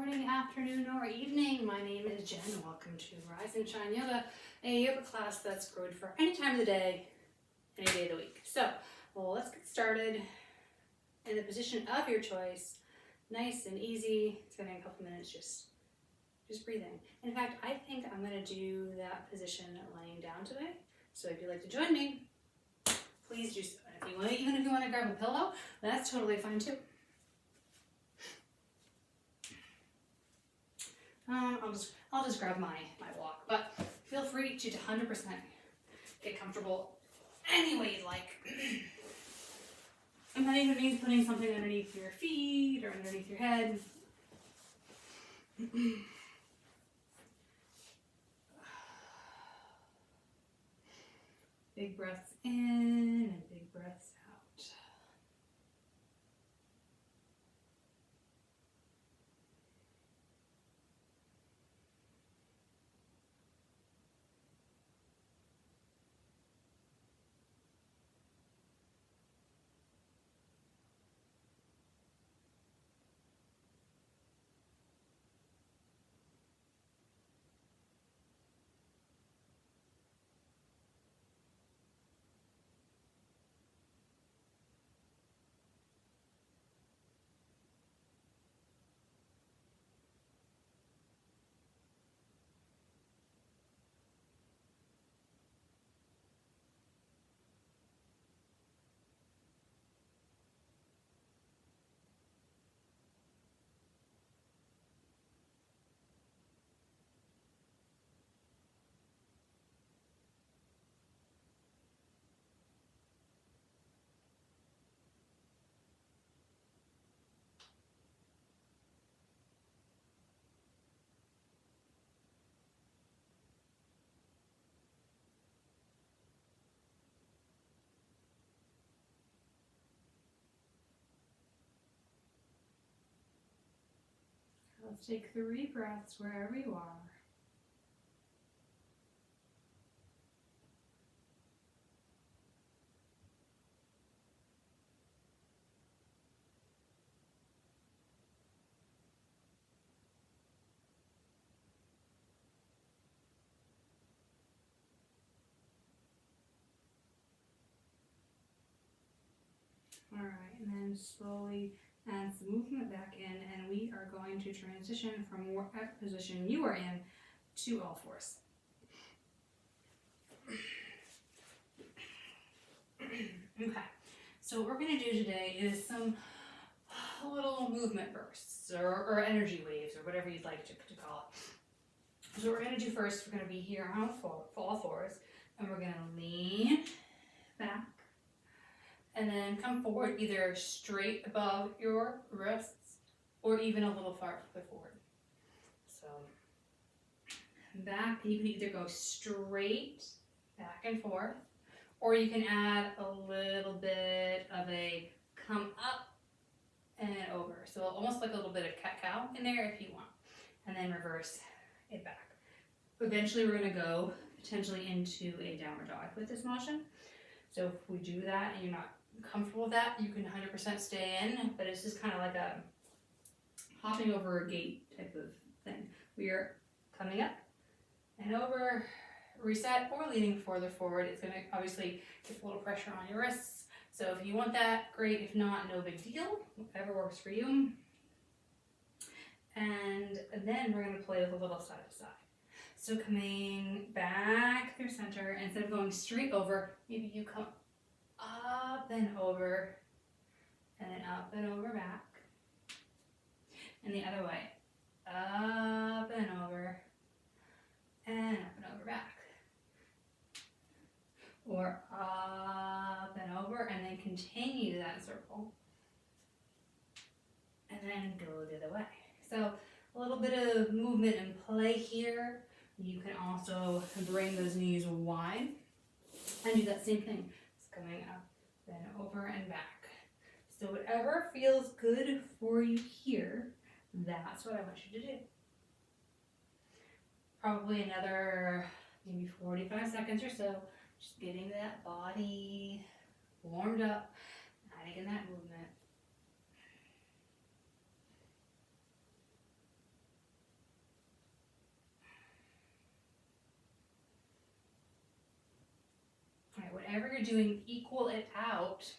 morning, afternoon, or evening. My name is Jen. Welcome to Rise and Shine Yoga, a yoga class that's good for any time of the day, any day of the week. So, let's get started in the position of your choice. Nice and easy. It's going to take a couple minutes just breathing. In fact, I think I'm going to do that position laying down today. So if you'd like to join me, please do so. Even if you want to grab a pillow, that's totally fine too. I'll just grab my walk, but feel free to 100% get comfortable any way you'd like. And that even means putting something underneath your feet or underneath your head. Big breaths in and big breaths out. Let's take 3 breaths wherever you are. All right, and then slowly add some movement back in, and we are going to transition from whatever position you are in to all fours. Okay, so what we're going to do today is some little movement bursts or energy waves or whatever you'd like to call it. So what we're going to do first, we're going to be here on all fours, and we're going to lean back and then come forward either straight above your wrists or even a little farther forward. So back, you can either go straight back and forth, or you can add a little bit of a come up and over. So almost like a little bit of cat-cow in there if you want. And then reverse it back. Eventually we're going to go potentially into a downward dog with this motion. So if we do that and you're not comfortable with that, you can 100% stay in, but it's just kind of like a hopping over a gate type of thing. We are coming up and over, reset, or leaning further forward. It's going to obviously get a little pressure on your wrists. So if you want that, great. If not, no big deal. Whatever works for you. And then we're going to play with a little side to side. So coming back through center, instead of going straight over, maybe you come up and over, and then up and over back. And the other way, up and over, and up and over back. Or up and over, and then continue that circle. And then go the other way. So a little bit of movement and play here. You can also bring those knees wide and do that same thing. It's coming up, then over and back. So whatever feels good for you here, that's what I want you to do. Probably another maybe 45 seconds or so, just getting that body warmed up, adding in that movement. you're doing, equal it out,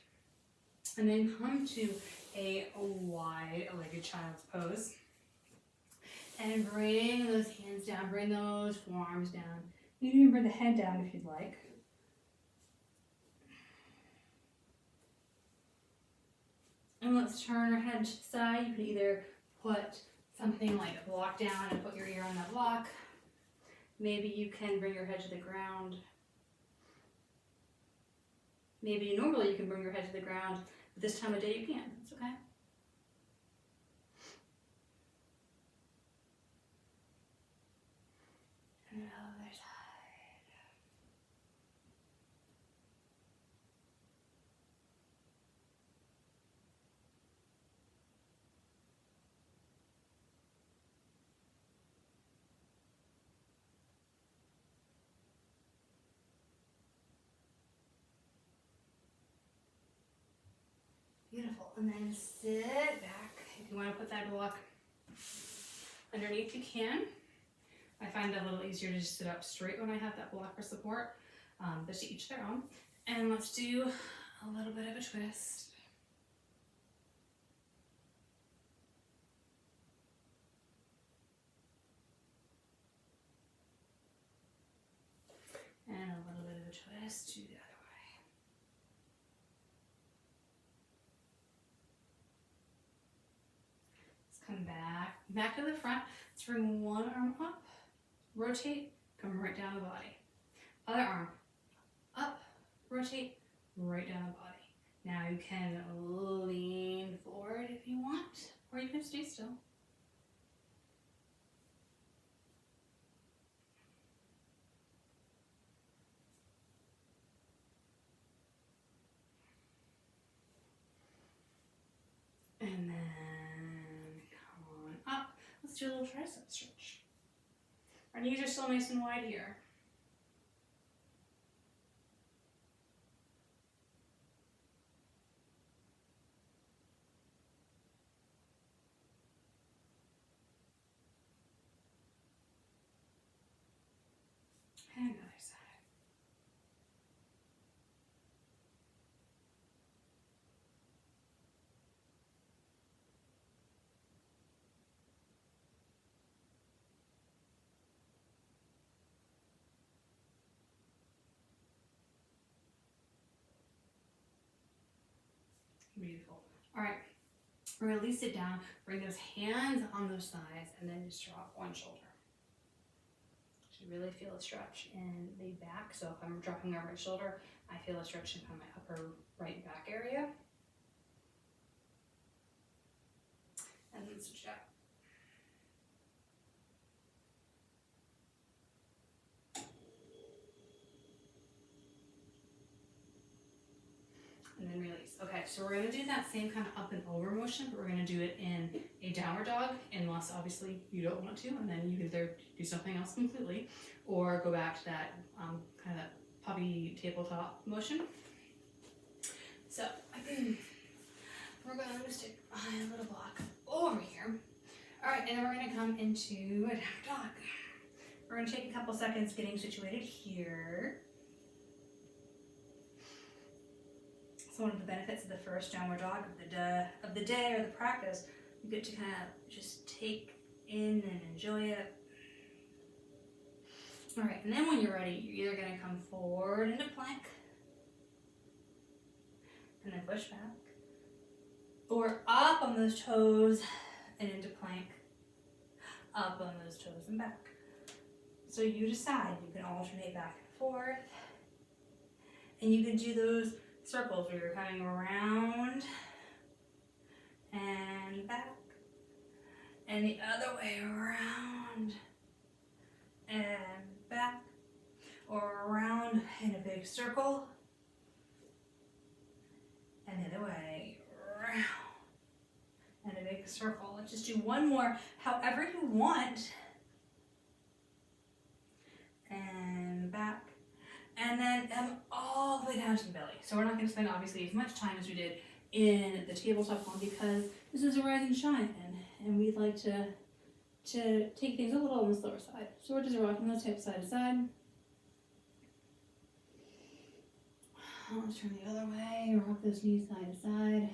and then come to a wide-legged child's pose. And bring those hands down, bring those forearms down. You can even bring the head down if you'd like. And let's turn our head to the side. You can either put something like a block down and put your ear on that block. Maybe you can bring your head to the ground. Maybe normally you can bring your head to the ground, but this time of day you can't. It's okay. And the other side. Beautiful. And then sit back. If you want to put that block underneath, you can. I find it a little easier to just sit up straight when I have that block for support, but to each their own. And let's do a little bit of a twist. And a little bit of a twist to the other way. Let's come back to the front. Let's bring one arm up. Rotate, come right down the body. Other arm, up, rotate, right down the body. Now you can lean forward if you want, or you can stay still. And then come on up. Let's do a little tricep stretch. Our knees are still nice and wide here. And other side. Beautiful. All right, release it down. Bring those hands on those thighs and then just drop one shoulder. Should really feel a stretch in the back. So if I'm dropping my right shoulder, I feel a stretch in my upper right back area. And then switch it up. And then release. Okay, so we're gonna do that same kind of up and over motion, but we're gonna do it in a downward dog, unless obviously you don't want to, and then you can either do something else completely, or go back to that kind of that puppy tabletop motion. So we're gonna just take a little block over here. All right, and then we're gonna come into a downward dog. We're gonna take a couple seconds getting situated here. So one of the benefits of the first downward dog of the day or the practice, you get to kind of just take in and enjoy it. All right, and then when you're ready, you're either gonna come forward into plank and then push back, or up on those toes and into plank, up on those toes and back. So you decide. You can alternate back and forth, and you can do those circles where you're coming around and back, and the other way around and back, or around in a big circle, and the other way around and a big circle. Let's just do one more, however you want, and back. And then all the way down to the belly. So we're not going to spend obviously as much time as we did in the tabletop one, because this is a rise and shine, and we'd like to take things a little on the slower side. So we're just rocking those hips side to side. Let's turn the other way, rock those knees side to side.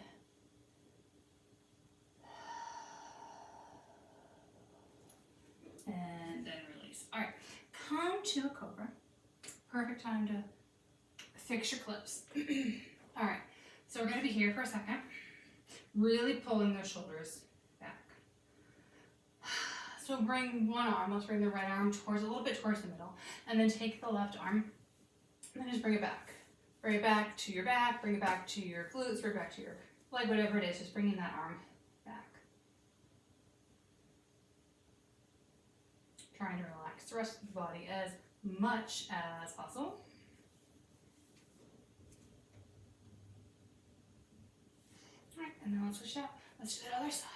And then release. All right, come to a cobra. Perfect time to fix your clips. All right, so we're gonna be here for a second, really pulling those shoulders back. So bring one arm, let's bring the right arm towards a little bit towards the middle, and then take the left arm, and then just bring it back. Bring it back to your back, bring it back to your glutes, bring it back to your leg, whatever it is, just bringing that arm back. Trying to relax the rest of the body as much as possible. All right, and then let's switch out. Let's do the other side.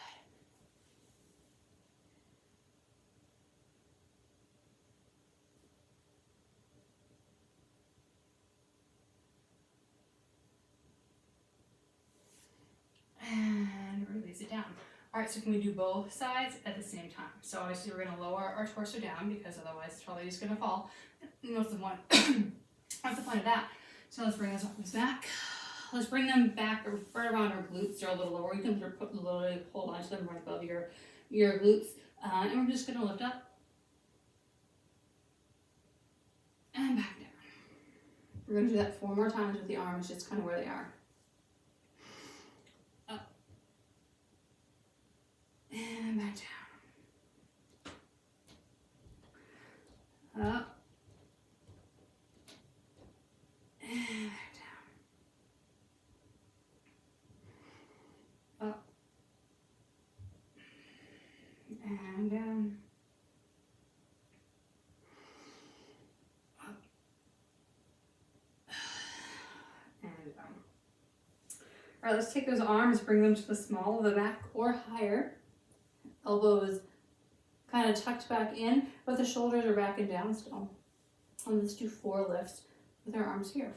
And release it down. All right, so can we do both sides at the same time? So obviously we're gonna lower our torso down because otherwise it's probably just gonna fall. And what's the point? What's the point of that? So let's bring those arms back. Let's bring them back right around our glutes. They're a little lower. You can literally hold onto them right above your glutes. And we're just gonna lift up and back down. We're gonna do that 4 more times with the arms, just kind of where they are. And back down. Up. And back down. Up. And down. Up. And down. All right, let's take those arms, bring them to the small of the back or higher. Elbows kind of tucked back in, but the shoulders are back and down still. And let's do 4 lifts with our arms here.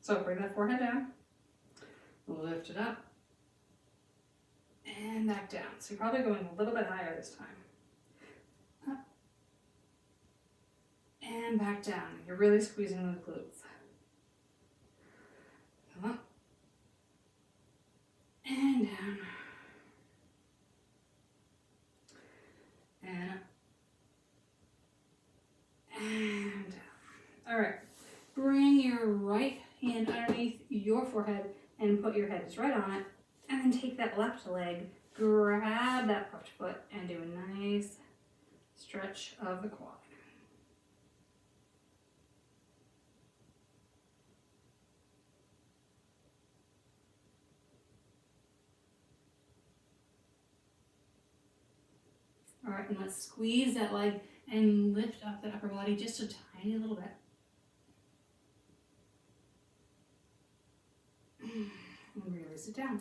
So bring that forehead down, lift it up, and back down. So you're probably going a little bit higher this time. Up, and back down. You're really squeezing the glutes. Come up, and down. And up. And down. All right. Bring your right hand underneath your forehead and put your head just right on it. And then take that left leg, grab that left foot, and do a nice stretch of the quad. All right, and let's squeeze that leg and lift up that upper body just a tiny little bit. And release it down.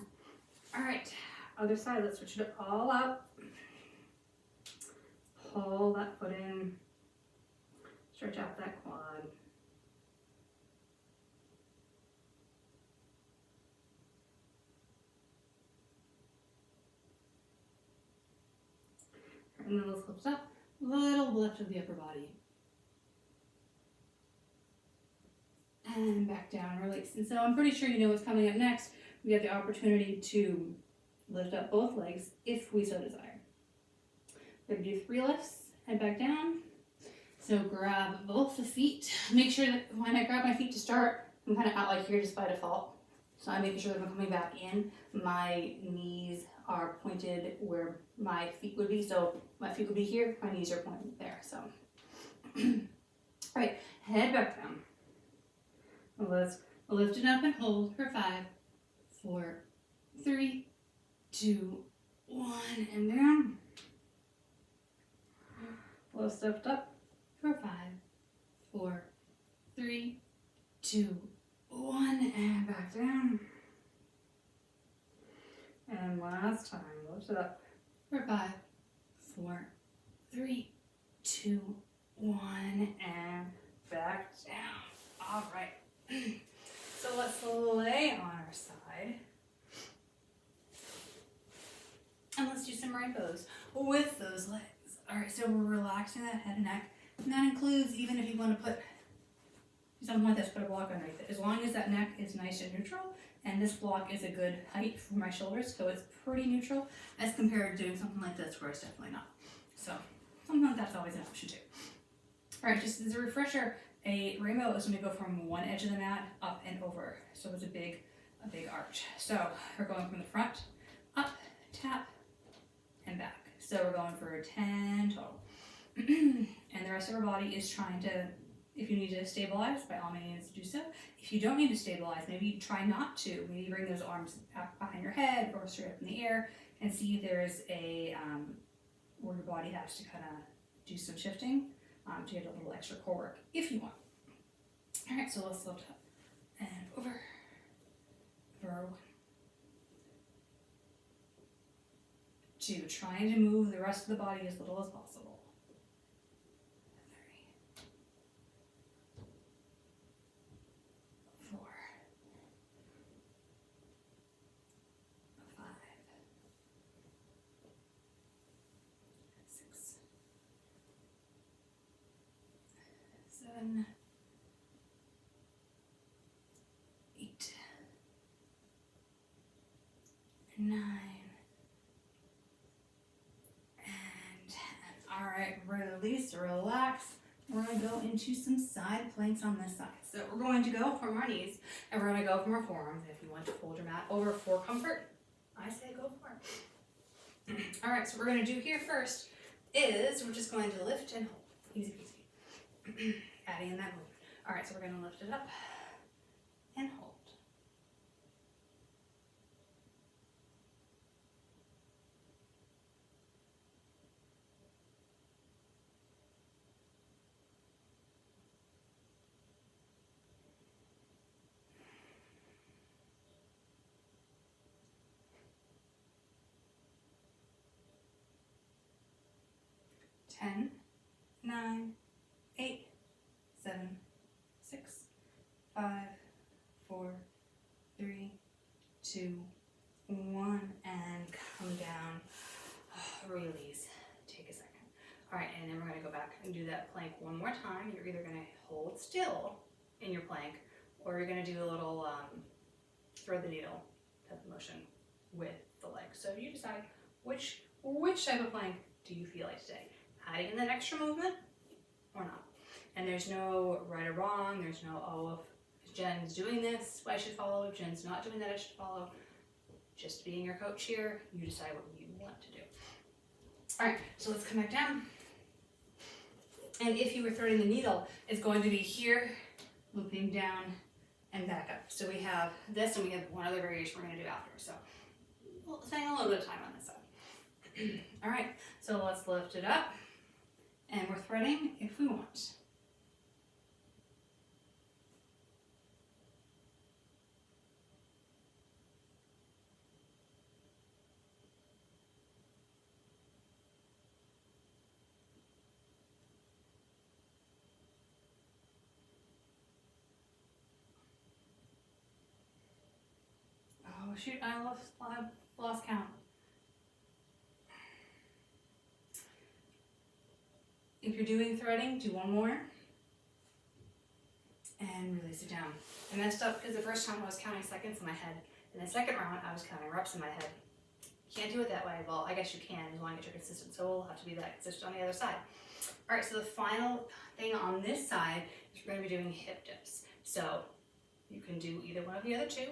All right, other side, let's switch it all up. Pull that foot in, stretch out that quad. And then let's lift up, little lift of the upper body. And back down, release. And so I'm pretty sure you know what's coming up next. We have the opportunity to lift up both legs if we so desire. We're gonna do 3 lifts, head back down. So grab both the feet. Make sure that when I grab my feet to start, I'm kind of out like here just by default. So I'm making sure that I'm coming back in. My knees are pointed where my feet would be. So my feet would be here, my knees are pointed there. So, all right, head back down. Let's lift it up and hold for 5, 4, 3, 2, 1, and down. Lift up for 5, 4, 3, 2, 1, and back down. And last time, lift it up for 5, 4, 3, 2, 1, and back down. All right. So let's lay on our side. And let's do some rainbows with those legs. All right, so we're relaxing that head and neck. And that includes even if you want to put something like this, put a block underneath it. As long as that neck is nice and neutral, and this block is a good height for my shoulders, so it's pretty neutral, as compared to doing something like this where it's definitely not. So something like that's always an option too. All right, just as a refresher, a rainbow is going to go from one edge of the mat up and over. So it's a big arch. So we're going from the front, up, tap, and back. So we're going for 10 total. And the rest of our body is trying to, if you need to stabilize, by all means do so. If you don't need to stabilize, maybe try not to. Maybe bring those arms back behind your head or straight up in the air and see if there's a, where your body has to kind of do some shifting to get a little extra core work, if you want. All right, so let's lift up and over, over, 2, trying to move the rest of the body as little as possible. 3, 4, 5, 6, 7, 8, 9, and 10. All right, release, relax. We're going to go into some side planks on this side. So we're going to go from our knees, and we're going to go from our forearms. If you want to fold your mat over for comfort, I say go for it. All right, so what we're going to do here first is we're just going to lift and hold. Easy peasy. Adding in that movement. All right, so we're going to lift it up and hold. Ten, 9, 8, 7, 6, 5, 4, 3, 2, 1, and come down. Release. Take a second. All right, and then we're going to go back and do that plank one more time. You're either going to hold still in your plank, or you're going to do a little thread the needle type of motion with the legs. So you decide which type of plank do you feel like today. Adding in that extra movement or not. And there's no right or wrong. There's no, oh, if Jen's doing this, I should follow. If Jen's not doing that, I should follow. Just being your coach here, you decide what you want to do. All right, so let's come back down. And if you were threading the needle, it's going to be here, looping down and back up. So we have this, and we have one other variation we're going to do after. So we'll spend a little bit of time on this side. All right, so let's lift it up. And we're threading if we want. Oh shoot, I lost count. If you're doing threading, do one more and release it down. I messed up because the first time I was counting seconds in my head. In the second round, I was counting reps in my head. You can't do it that way. Well, I guess you can as long as you're consistent. So we'll have to be that consistent on the other side. All right, so the final thing on this side is we're going to be doing hip dips. So you can do either one of the other two,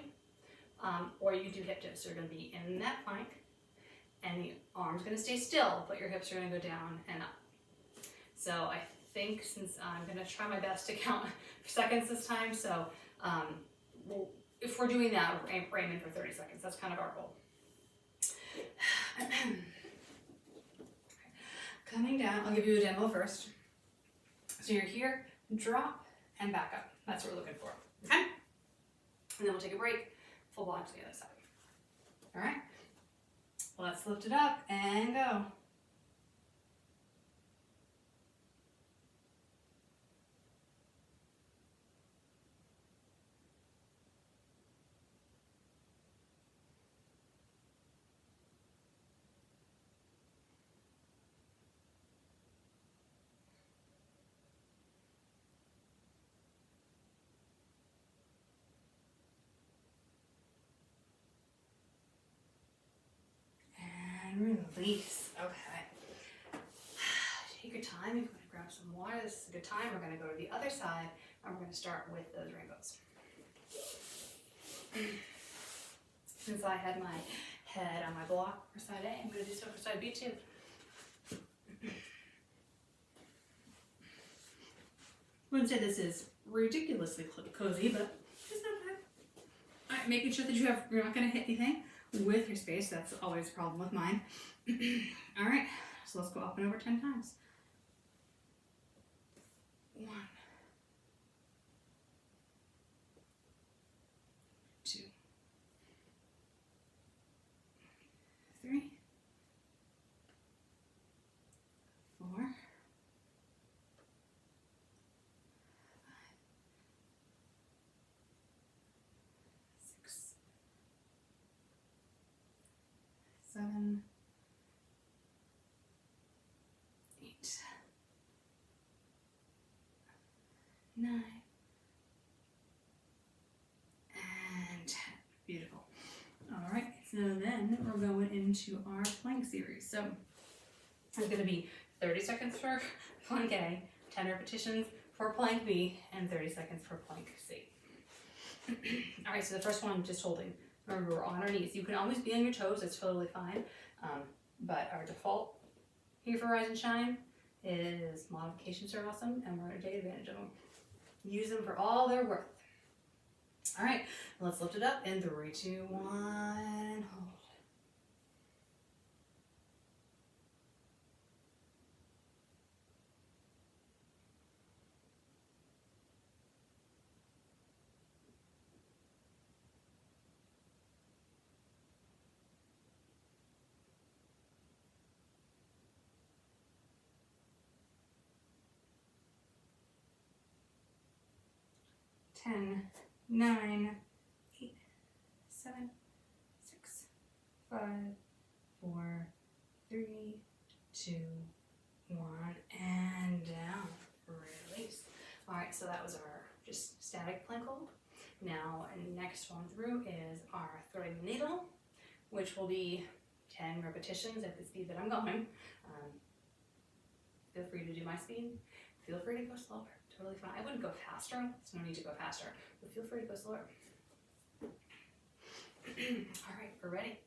or you do hip dips. So you're going to be in that plank, and the arm's going to stay still, but your hips are going to go down and up. So I think since I'm going to try my best to count seconds this time, so if we're doing that, we're aiming for 30 seconds. That's kind of our goal. Coming down, I'll give you a demo first. So you're here, drop, and back up. That's what we're looking for, okay? And then we'll take a break, full block to the other side. All right, let's lift it up and go. and release. Okay. Take your time. You're going to grab some water. This is a good time. We're going to go to the other side, and we're going to start with those rainbows. Since I had my head on my block for side A, I'm going to do so for side B too. Wouldn't say this is ridiculously cozy, but it's not bad. All right, making sure that you're not going to hit anything with your space. That's always a problem with mine. All right, so let's go up and over 10 times. 1, 2, 3, 4, 5, 6, 7, 8, 9, and 10. Beautiful. All right, so then we're going into our plank series. So it's going to be 30 seconds for plank A, 10 repetitions for plank B, and 30 seconds for plank C. All right, so the first one, just holding. Remember, we're on our knees. You can always be on your toes, that's totally fine. But our default here for Rise and Shine is modifications are awesome, and we're going to take advantage of them. Use them for all they're worth. All right, let's lift it up in 3, 2, 1, hold. Ten, 9, 8, 7, 6, 5, 4, 3, 2, 1, and down. Release. All right, so that was our just static plank hold. Now, next one through is our threading the needle, which will be 10 repetitions at the speed that I'm going. Feel free to do my speed. Feel free to go slower. Totally fine. I wouldn't go faster. There's no need to go faster, but feel free to go slower. All right, we're ready.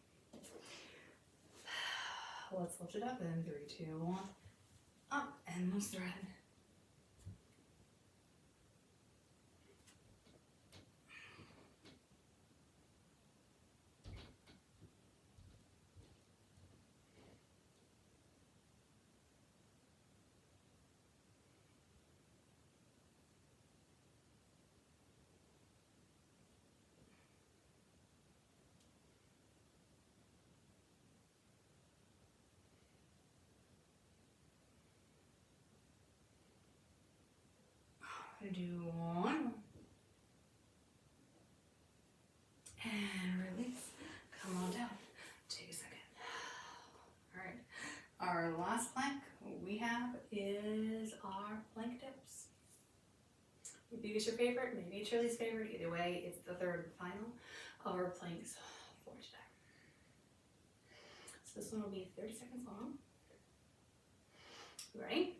Let's lift it up in 3, 2, 1. Up and loose thread. I'm gonna do 1 and release. Come on down. Take a second. All right. Our last plank we have is our plank dips. Maybe it's your favorite, maybe it's your least favorite. Either way, it's the third and final of our planks for today. So this one will be 30 seconds long. Ready?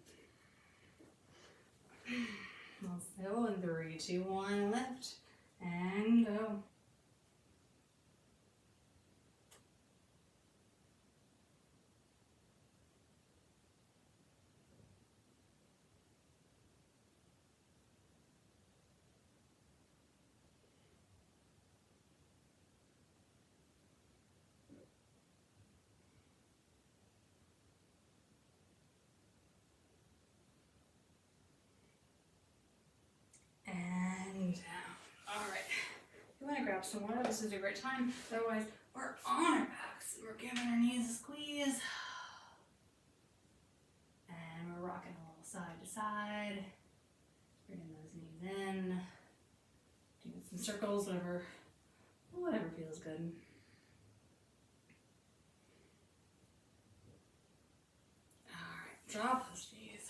Let's go in 3, 2, 1, lift and go. And down. All right. You want to grab some water? This is a great time. Otherwise, we're on our backs. We're giving our knees a squeeze. And we're rocking a little side to side. Bringing those knees in. Doing some circles, whatever feels good. All right, drop those knees.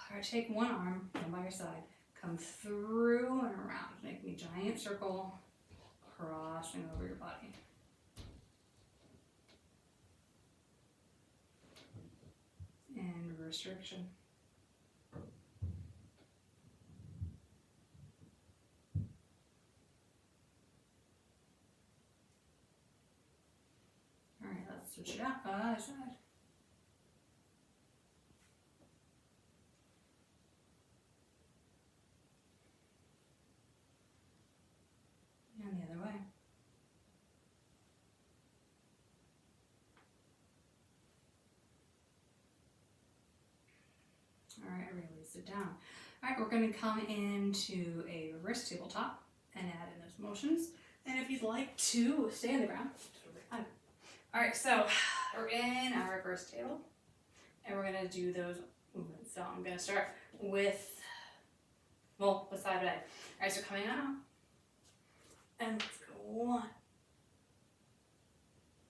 All right, take one arm from by your side. Come through and around, making a giant circle, crossing over your body. and reverse direction. All right, let's switch it up. Other side. And the other way. All right, release it down. All right, we're going to come into a reverse tabletop and add in those motions. And if you'd like to stay on the ground, totally fine. All right, so we're in our reverse table, and we're going to do those movements. So I'm going to start with, well, with side bag. All right, so coming on up, and let's go 1,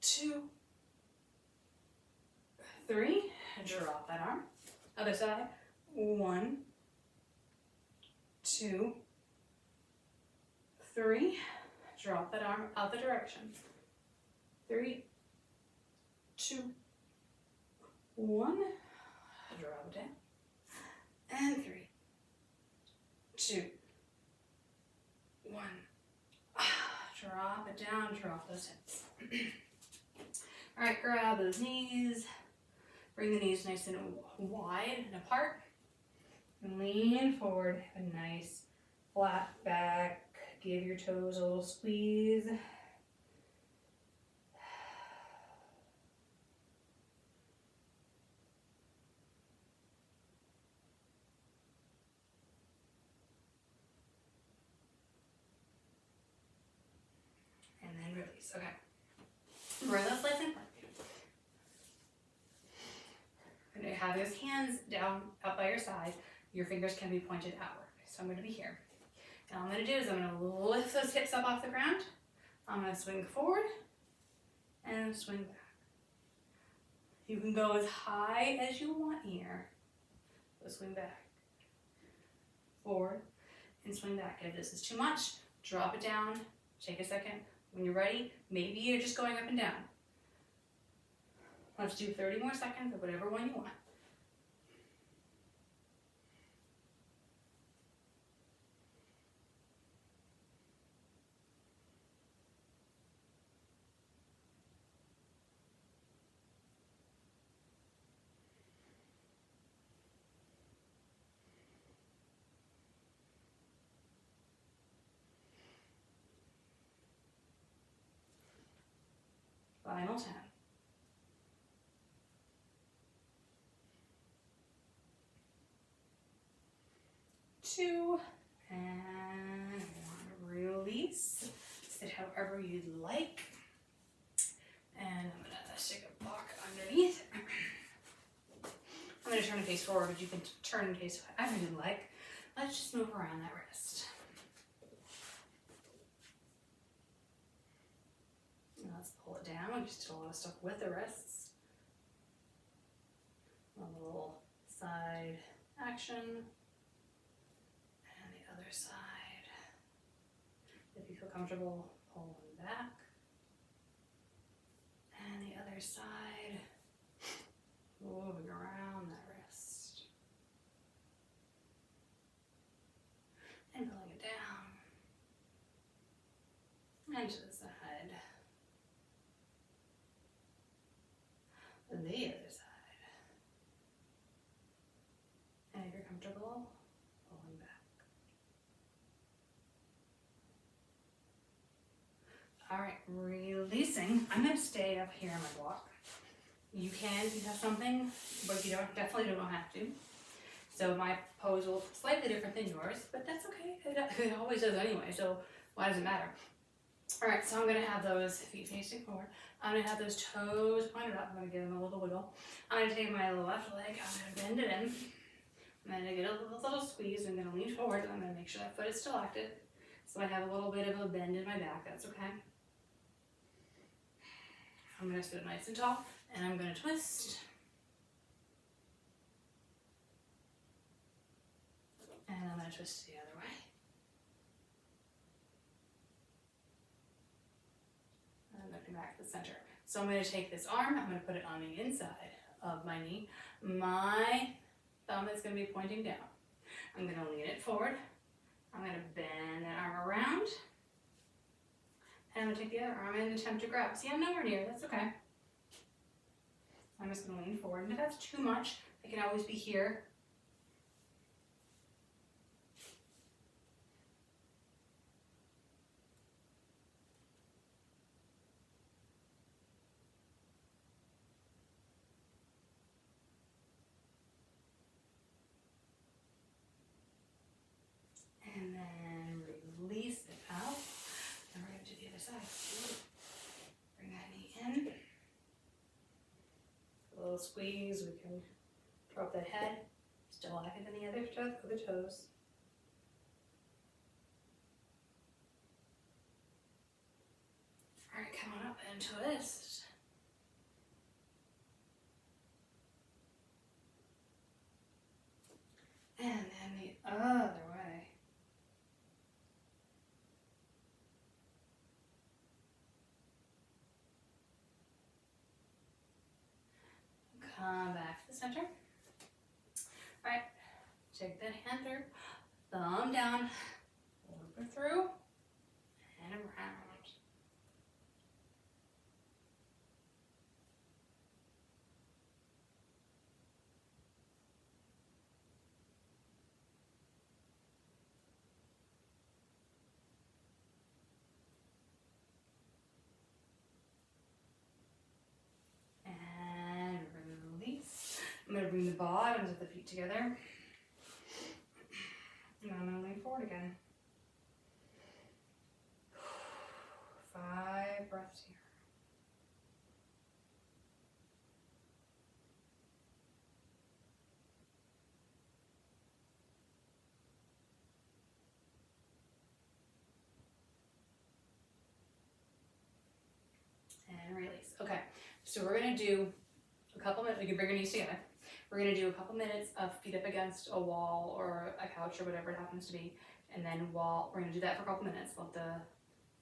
2, 3, drop that arm. Other side, 1, 2, 3, drop that arm out the direction. 3, 2, 1, drop it down. And 3, 2, 1, drop it down, drop those hips. All right, grab those knees. Bring the knees nice and wide and apart. And lean forward, have a nice flat back. Give your toes a little squeeze. And then release. Okay. Bring those legs in front. You're going to have those hands down up by your side. Your fingers can be pointed outward. So I'm going to be here. And all I'm going to do is I'm going to lift those hips up off the ground. I'm going to swing forward and swing back. You can go as high as you want here. So swing back, forward, and swing back. If this is too much, drop it down. Take a second. When you're ready, maybe you're just going up and down. Let's do 30 more seconds of whatever one you want. Final 10. 2, and 1. Release. Sit however you'd like. And I'm going to stick a block underneath. I'm going to turn and face forward, but you can turn and face whatever you'd like. Let's just move around that wrist. And let's pull it down. You still want to stuck with the wrists. A little side action. And the other side. If you feel comfortable, pull them back. And the other side. Moving around that wrist. And pulling it down. And to the side. And the other side. And if you're comfortable, pulling back. All right, releasing. I'm going to stay up here on my block. You can if you have something, but you definitely don't have to. So my pose will look slightly different than yours, but that's okay. It always does anyway, so why does it matter? All right, so I'm going to have those feet facing forward. I'm going to have those toes pointed up. I'm going to give them a little wiggle. I'm going to take my left leg. I'm going to bend it in. I'm going to get a little squeeze. I'm going to lean forward, and I'm going to make sure that foot is still active. So I have a little bit of a bend in my back. That's okay. I'm going to sit nice and tall, and I'm going to twist. And I'm going to twist the other way. And I'm going to come back to the center. So I'm going to take this arm, I'm going to put it on the inside of my knee. My thumb is going to be pointing down. I'm going to lean it forward. I'm going to bend that arm around. And I'm going to take the other arm and attempt to grab. See, I'm nowhere near. That's okay. I'm just going to lean forward. And if that's too much, I can always be here. And then release it out. And we're going to do the other side. Bring that knee in. A little squeeze. We can drop that head. Still active in the other toes. All right, come on up and twist. And then the other way. Come back to the center. All right, take that hand through, thumb down, loop it through, and around. I'm going to bring the bottoms of the feet together. And I'm going to lean forward again. 5 breaths here. And release. Okay, so we're going to do a couple minutes. You can bring your knees together. We're going to do a couple minutes of feet up against a wall or a couch or whatever it happens to be. And then we're going to do that for a couple minutes. Let the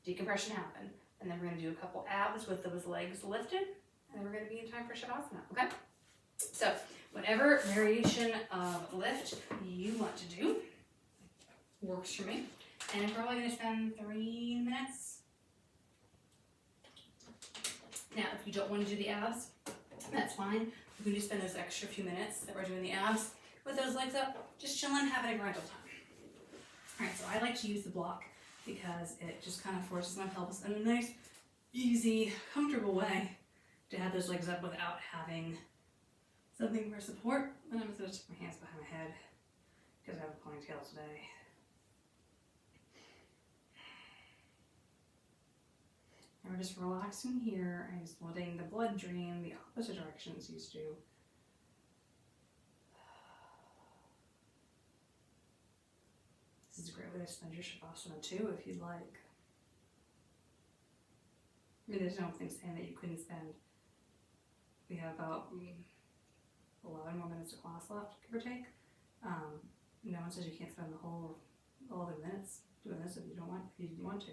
decompression happen. And then we're going to do a couple abs with those legs lifted. And then we're going to be in time for Shavasana. Okay? So whatever variation of lift you want to do works for me. And we're only going to spend 3 minutes. Now, if you don't want to do the abs, that's fine. You can just spend those extra few minutes that we're doing the abs with those legs up, just chilling, having a grand old time. All right, so I like to use the block because it just kind of forces my pelvis in a nice, easy, comfortable way to have those legs up without having something for support. And I'm just going to stick my hands behind my head because I have a ponytail today. And we're just relaxing here and just letting the blood drain the opposite direction it's used to. This is a great way to spend your Shavasana too, if you'd like. I mean, there's no thing saying that you couldn't spend. We have about 11 more minutes of class left, give or take. No one says you can't spend the whole 11 minutes doing this if you didn't want to.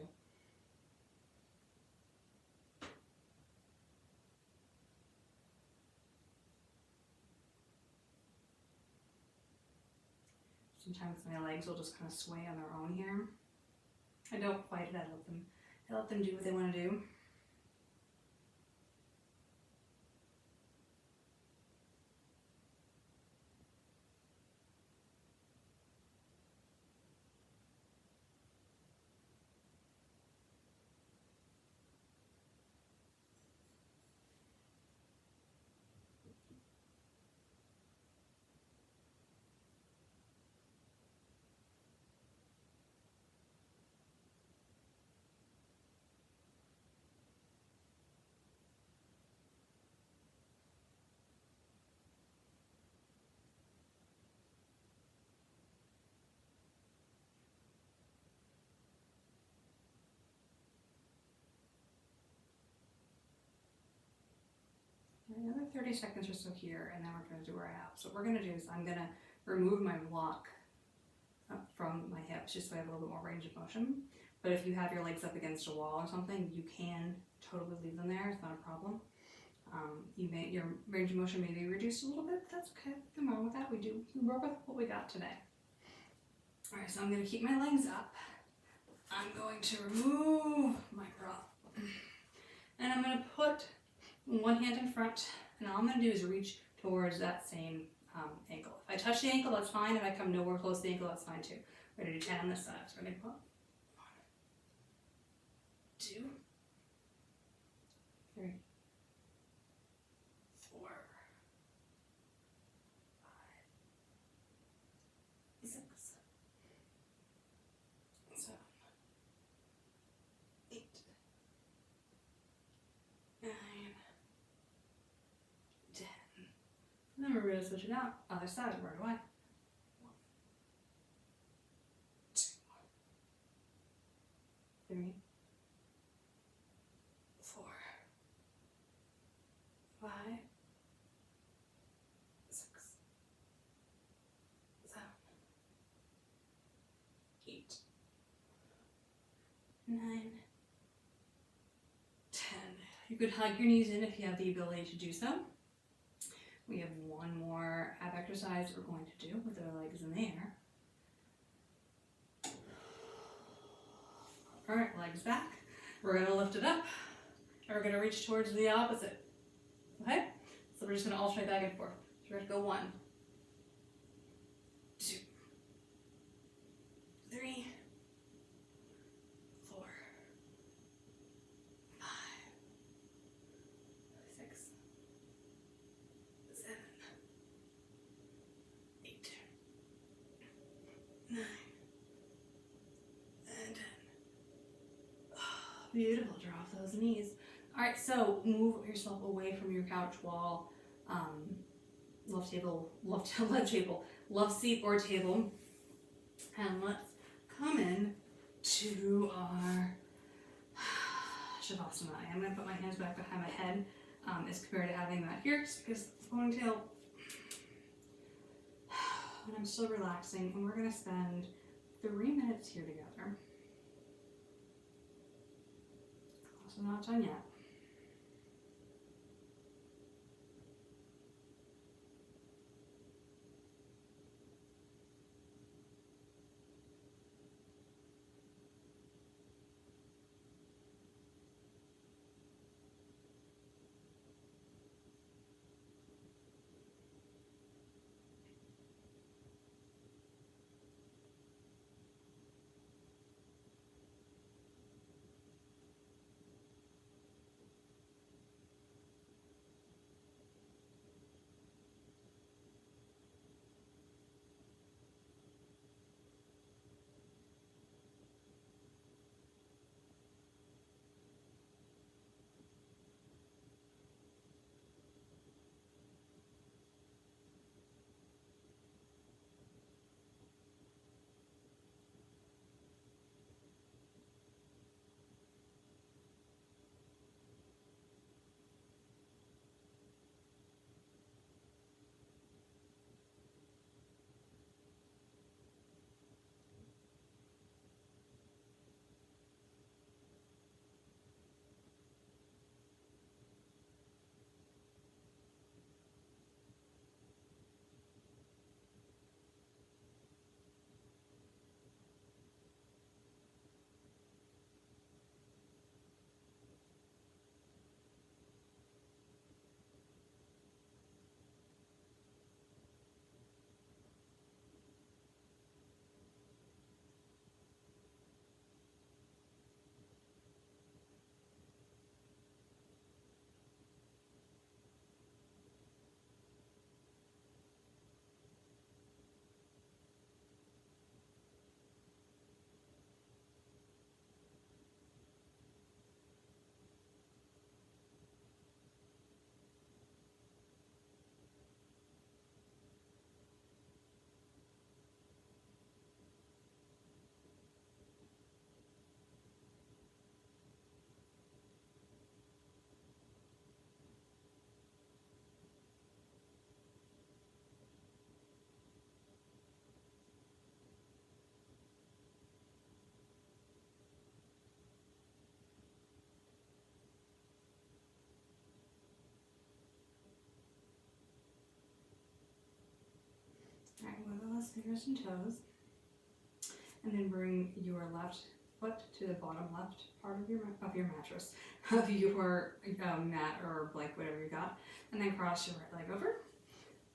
Sometimes my legs will just kind of sway on their own here. I don't fight it, I let them do what they want to do. Another 30 seconds or so here, and then we're going to do our abs. So what we're going to do is I'm going to remove my block from my hips just so I have a little bit more range of motion. But if you have your legs up against a wall or something, you can totally leave them there. It's not a problem. Your range of motion may be reduced a little bit, but that's okay. Nothing wrong with that. We work with what we got today. All right, so I'm going to keep my legs up. I'm going to remove my prop, and I'm going to put one hand in front, and all I'm going to do is reach towards that same ankle. If I touch the ankle, that's fine. If I come nowhere close to the ankle, that's fine too. We're going to do 10 on this side. So we're going to put 1, 2, 3, 4, 5, 6, 7, 8, 9, 10. And then we're going to switch it out. Other side, right away. 1, 2, 3, 4, 5, 6, 7, 8, 9, 10. You could hug your knees in if you have the ability to do so. We have one more ab exercise we're going to do with our legs in the air. All right, legs back. We're going to lift it up, and we're going to reach towards the opposite. Okay? So we're just going to alternate back and forth. So we're going to go 1, 2, 3, 4, 5, 6, 7, 8, 9, and 10. Beautiful. Drop those knees. All right, so move yourself away from your couch wall, love seat or table, and let's come in to our Shavasana. I am going to put my hands back behind my head as compared to having that here, just because it's ponytail. And I'm still relaxing, and we're going to spend 3 minutes here together. Also not done yet. fingers and toes. And then bring your left foot to the bottom left part of your mattress, of your mat or blanket, whatever you got. And then cross your right leg over.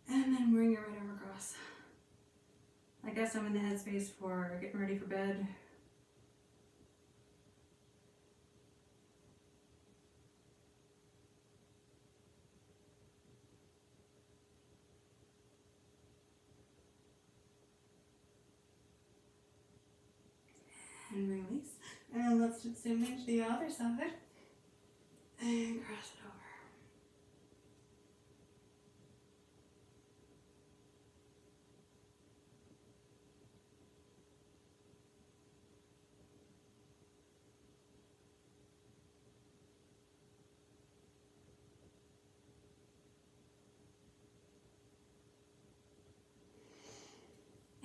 And then bring your right arm across. I guess I'm in the headspace for getting ready for bed. And release. And let's zoom into the other side. And cross it over.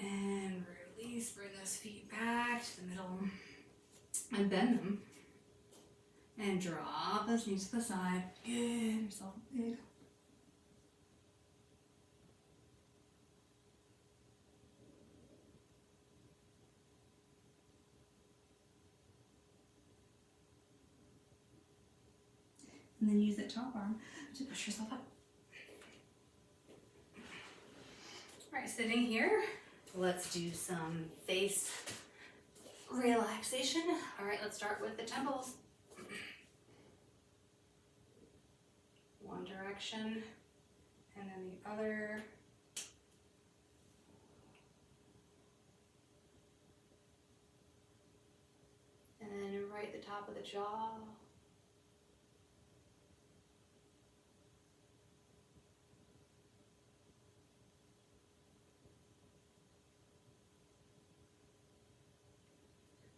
And release. Bring those feet back to the middle. And bend them. And drop those knees to the side. Give yourself a big. And then use that top arm to push yourself up. All right, sitting here, let's do some face relaxation. All right, let's start with the temples. One direction, and then the other. And then right at the top of the jaw.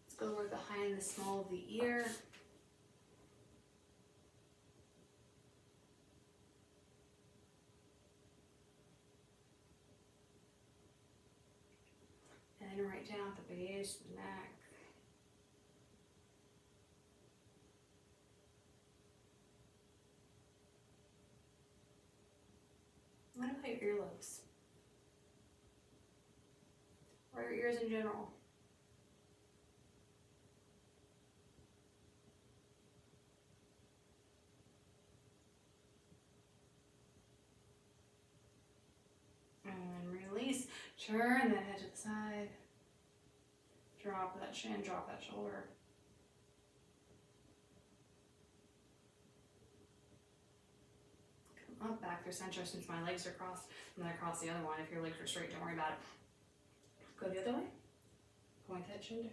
Let's go right behind the small of the ear. And right down at the base of the neck. What about your earlobes? Or your ears in general? And release. Turn that head to the side. Drop that chin, drop that shoulder. Come up back through center since my legs are crossed. I'm going to cross the other one. If your legs are straight, don't worry about it. Go the other way. Point that chin down.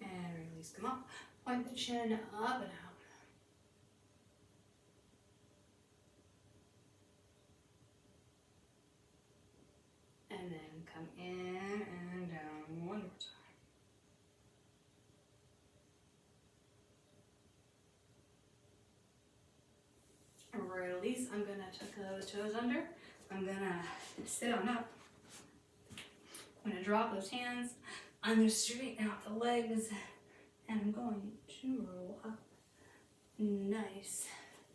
And release, come up. Point the chin up and out. And then come in and down one more time. Release. I'm going to tuck those toes under. I'm going to sit on up. I'm going to drop those hands. I'm going to straighten out the legs. And I'm going to roll up nice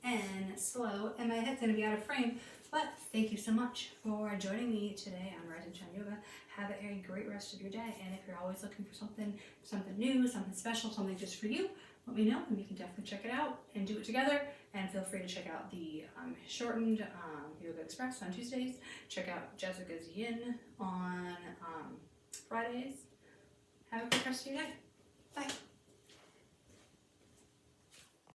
and slow. And my head's going to be out of frame. But thank you so much for joining me today on Rise and Shine Yoga. Have a great rest of your day. And if you're always looking for something new, something special, something just for you, let me know and we can definitely check it out and do it together. And feel free to check out the shortened Yoga Express on Tuesdays. Check out Jessica's Yin on Fridays. Have a great rest of your day. Bye.